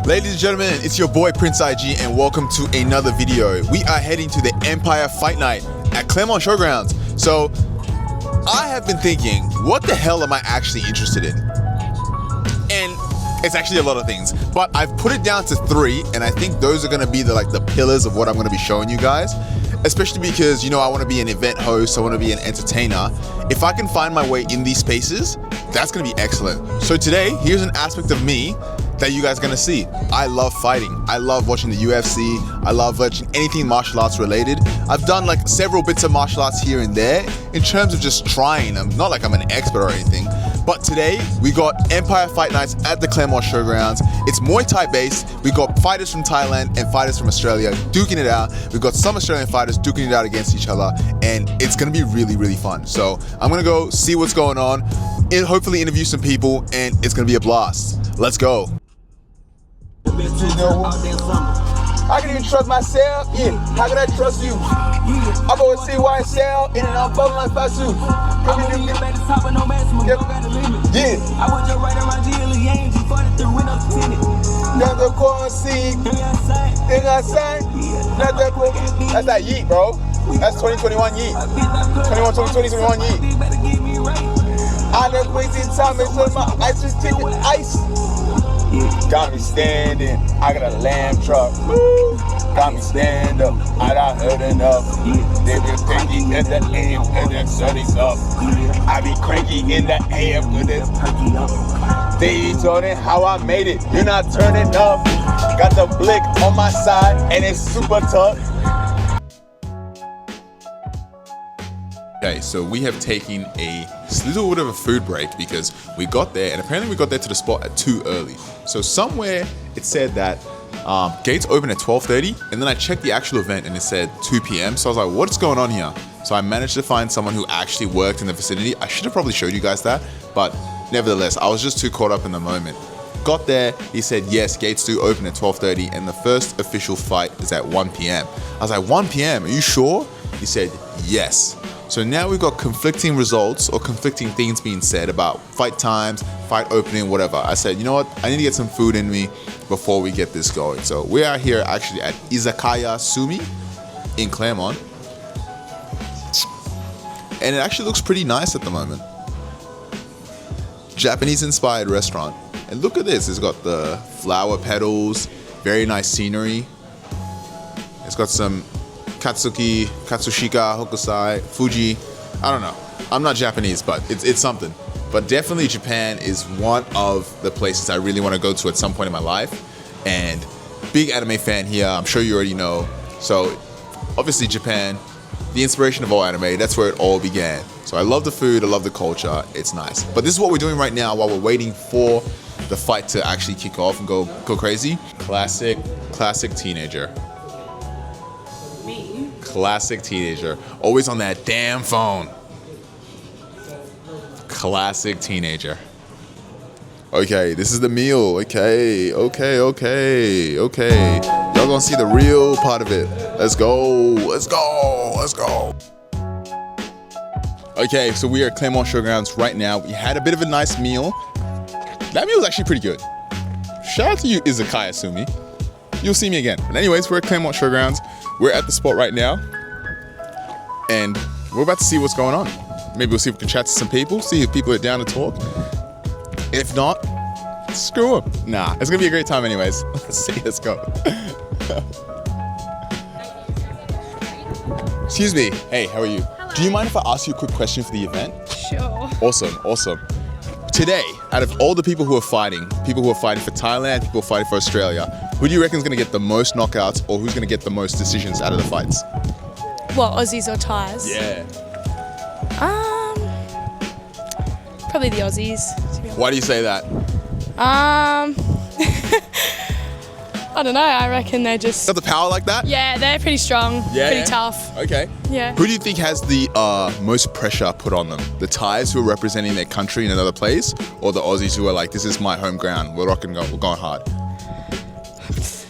Ladies and gentlemen, it's your boy Prince IG and welcome to another video. We are heading to the Empire Fight Night at Claremont Showgrounds. So, I have been thinking, what the hell am I actually interested in? And it's actually a lot of things, but I've put it down to 3, and I think those are gonna be the pillars of what I'm gonna be showing you guys. Especially because, you know, I want to be an event host, I want to be an entertainer. If I can find my way in these spaces, that's going to be excellent. So today, here's an aspect of me that you guys are going to see. I love fighting. I love watching the UFC. I love watching anything martial arts related. I've done like several bits of martial arts here and there in terms of just trying them. Not like I'm an expert or anything. But today, we got Empire Fight Nights at the Claremont Showgrounds. It's Muay Thai based. We got fighters from Thailand and fighters from Australia duking it out. We've got some Australian fighters duking it out against each other, and it's gonna be really, really fun. So I'm gonna go see what's going on, and hopefully interview some people, and it's gonna be a blast. Let's go. I can even trust myself, yeah. How can I trust you? I'm going to see YSL in and out bubbling like fast food. I'm going to get back to top of no maximum, don't gotta limit. Yeah. I want you right around GLE Yames, you fought it through windows tinted. Got the corn seed, thing outside, not that quick. That's that yeet, bro. That's 2021 yeet. 2021 yeet. I done wasted time until my ice is taking ice. Got me standing, I got a lamb truck. Woo. Got me stand up, I done heard enough. They been cranky in the AM, and them sunny's up. I be cranky in the AM with this perky up. They told it how I made it, you're not turning up. Got the blick on my side, and it's super tough. Okay, so we have taken a little bit of a food break because we got there, and apparently we got there to the spot at too early. So somewhere it said that gates open at 12:30, and then I checked the actual event and it said 2 p.m. So I was like, what's going on here? So I managed to find someone who actually worked in the vicinity. I should have probably showed you guys that, but nevertheless, I was just too caught up in the moment. Got there, he said, yes, gates do open at 12:30, and the first official fight is at 1 p.m. I was like, 1 p.m., are you sure? He said, yes. So now we've got conflicting results or conflicting things being said about fight times, fight opening, whatever. I said, you know what? I need to get some food in me before we get this going. So we are here actually at Izakaya Sumi in Claremont. And it actually looks pretty nice at the moment. Japanese inspired restaurant. And look at this, it's got the flower petals, very nice scenery. It's got some Katsuki, Katsushika, Hokusai, Fuji. I don't know. I'm not Japanese, but it's something. But definitely Japan is one of the places I really want to go to at some point in my life. And big anime fan here, I'm sure you already know. So obviously Japan, the inspiration of all anime, that's where it all began. So I love the food, I love the culture, it's nice. But this is what we're doing right now while we're waiting for the fight to actually kick off and go crazy. Classic teenager. Classic teenager, always on that damn phone. Classic teenager. Okay, this is the meal. Okay. Y'all gonna see the real part of it. Let's go. Okay, so we are at Claremont Showgrounds right now. We had a bit of a nice meal. That meal was actually pretty good. Shout out to you, Izakaya Sumi. You'll see me again. But anyways, we're at Claremont Showgrounds. We're at the spot right now, and we're about to see what's going on. Maybe we'll see if we can chat to some people, see if people are down to talk. If not, screw them. Nah, it's gonna be a great time anyways. Let's see, let's go. Excuse me, hey, how are you? Hello. Do you mind if I ask you a quick question for the event? Sure. Awesome. Today, out of all the people who are fighting for Thailand, people who are fighting for Australia, who do you reckon is going to get the most knockouts, or who's going to get the most decisions out of the fights? What, Aussies or Thais? Yeah. Probably the Aussies. To be honest. Why do you say that? I don't know. I reckon they're just. Got the power like that? Yeah, they're pretty strong. Pretty tough. Okay. Yeah. Who do you think has the most pressure put on them? The Thais who are representing their country in another place, or the Aussies who are like, this is my home ground, we're going hard?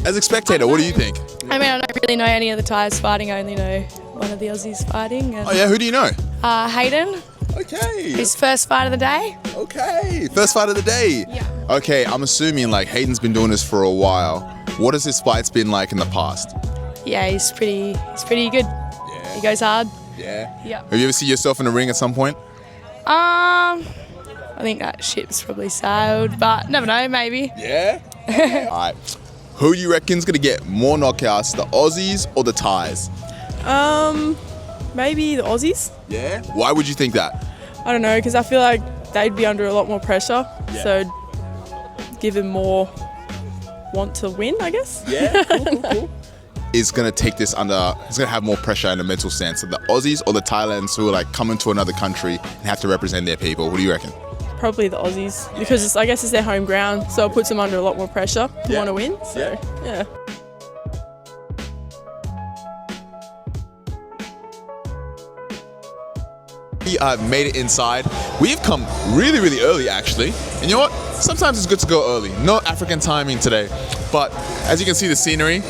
As a spectator, what do you think? I mean, I don't really know any of the Thais fighting. I only know one of the Aussies fighting. And, Oh yeah, who do you know? Hayden. Okay. His first fight of the day. Okay. First fight of the day. Yeah. Okay, I'm assuming like Hayden's been doing this for a while. What has his fights been like in the past? Yeah, he's pretty good. Yeah. He goes hard. Yeah. Yeah. Have you ever seen yourself in the ring at some point? I think that ship's probably sailed, but never know, maybe. Yeah. All right. Who do you reckon's gonna get more knockouts, the Aussies or the Thais? Maybe the Aussies. Yeah. Why would you think that? I don't know, because I feel like they'd be under a lot more pressure. Yeah. So give them more want to win, I guess. Yeah. Cool. Is gonna take this under. He's gonna have more pressure in a mental sense. So the Aussies or the Thailands who are like coming to another country and have to represent their people. What do you reckon? Probably the Aussies, because I guess it's their home ground, so it puts them under a lot more pressure to Yeah. want to win. So, yeah. We made it inside. We've come really, really early actually. And you know what? Sometimes it's good to go early. No African timing today. But as you can see the scenery,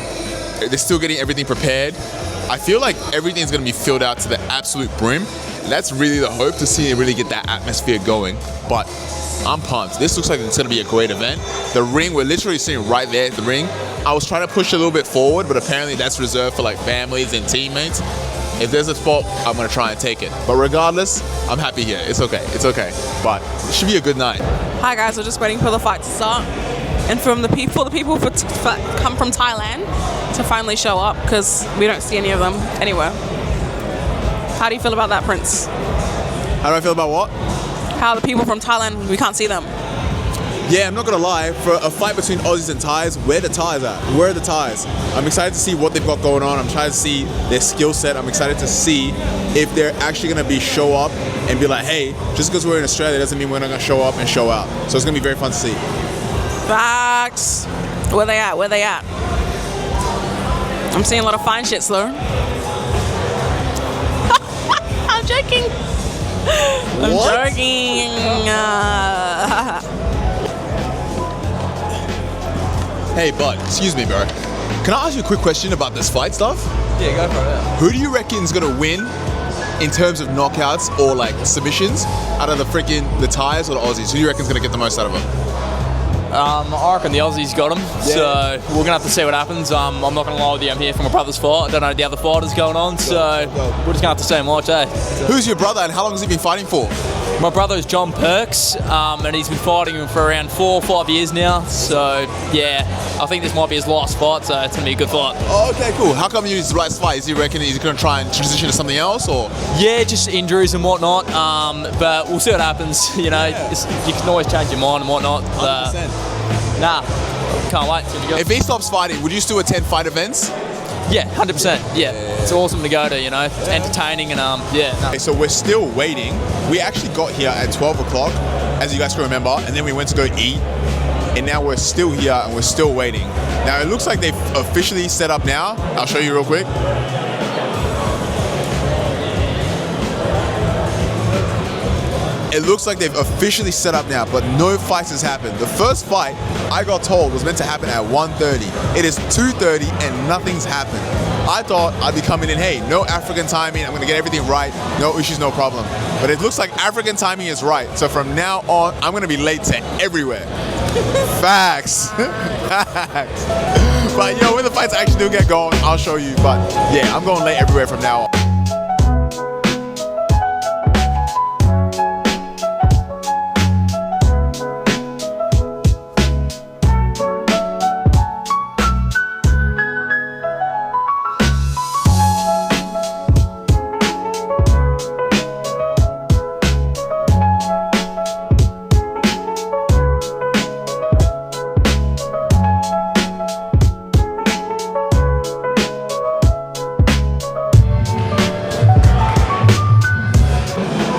they're still getting everything prepared. I feel like everything's gonna be filled out to the absolute brim. And that's really the hope, to see it really get that atmosphere going. But I'm pumped. This looks like it's gonna be a great event. The ring, we're literally sitting right there at the ring. I was trying to push a little bit forward, but apparently that's reserved for like families and teammates. If there's a spot, I'm gonna try and take it. But regardless, I'm happy here. It's okay. It's okay. But it should be a good night. Hi guys, we're just waiting for the fight to start, and from the people come from Thailand to finally show up, because we don't see any of them anywhere. How do you feel about that, Prince? How do I feel about what? How the people from Thailand, we can't see them. Yeah, I'm not gonna lie. For a fight between Aussies and Thais, where the Thais at? Where are the Thais? I'm excited to see what they've got going on. I'm trying to see their skill set. I'm excited to see if they're actually gonna show up and be like, hey, just because we're in Australia doesn't mean we're not gonna show up and show out. So it's gonna be very fun to see. Facts. Where they at? Where they at? I'm seeing a lot of fine shit, Slur. I'm joking. I'm What? joking. Hey, bud, excuse me, bro. Can I ask you a quick question about this fight stuff? Yeah, go for it. Who do you reckon is gonna win in terms of knockouts or like submissions out of the Thais or the Aussies? Who do you reckon is gonna get the most out of them? I reckon the Aussies got him, so we're going to have to see what happens. I'm not going to lie with you, I'm here for my brother's fight. I don't know the other fighters going on, so we're just going to have to see and watch, eh? Who's your brother and how long has he been fighting for? My brother is John Perks, and he's been fighting him for around 4 or 5 years now, so yeah, I think this might be his last fight, so it's going to be a good fight. Oh, okay, cool. How come he's the right fight? Is he reckon he's gonna try and transition to something else, or? Yeah, just injuries and whatnot, but we'll see what happens. You know, you can always change your mind and whatnot. But, 100%. nah, can't wait. If he stops fighting, would you still attend fight events? Yeah, 100%. Yeah, it's awesome to go to. You know, it's entertaining and yeah. No. Okay, so we're still waiting. We actually got here at 12 o'clock, as you guys can remember, and then we went to go eat. And now we're still here and we're still waiting. Now it looks like they've officially set up now. I'll show you real quick. It looks like they've officially set up now, but no fights has happened. The first fight, I got told, was meant to happen at 1:30. It is 2:30 and nothing's happened. I thought I'd be coming in, hey, no African timing, I'm gonna get everything right, no issues, no problem. But it looks like African timing is right. So from now on, I'm gonna be late to everywhere. Facts. Facts. But yo, when the fights actually do get going, I'll show you. But yeah, I'm going late everywhere from now on.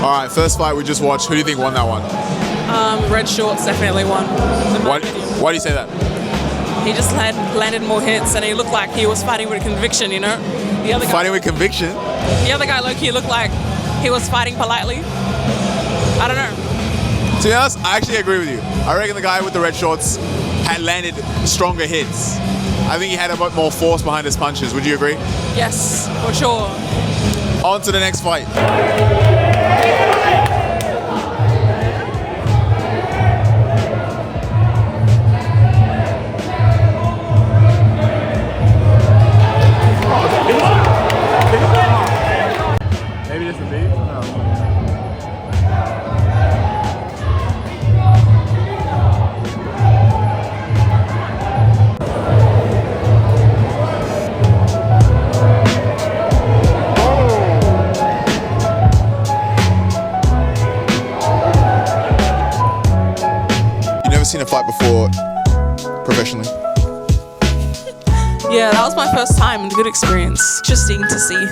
All right, first fight we just watched. Who do you think won that one? Red Shorts definitely won. Why do you say that? He just landed more hits, and he looked like he was fighting with conviction, you know? The other guy, Fighting with conviction. the other guy low-key looked like he was fighting politely. I don't know. To be honest, I actually agree with you. I reckon the guy with the red shorts had landed stronger hits. I think he had a bit more force behind his punches. Would you agree? Yes, for sure. On to the next fight. You never seen a fight before professionally? Yeah, that was my first time and a good experience. Interesting to see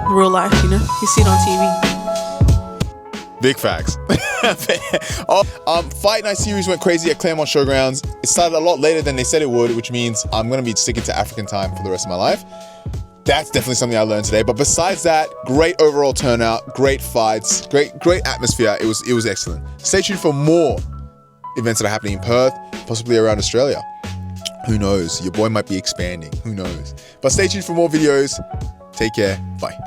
real life, you know? You see it on TV. Big facts. Fight Night series went crazy at Claremont Showgrounds. It started a lot later than they said it would, which means I'm gonna be sticking to African time for the rest of my life. That's definitely something I learned today. But besides that, great overall turnout, great fights, great atmosphere. It was excellent. Stay tuned for more events that are happening in Perth, possibly around Australia. Who knows? Your boy might be expanding. Who knows? But stay tuned for more videos. Take care. Bye.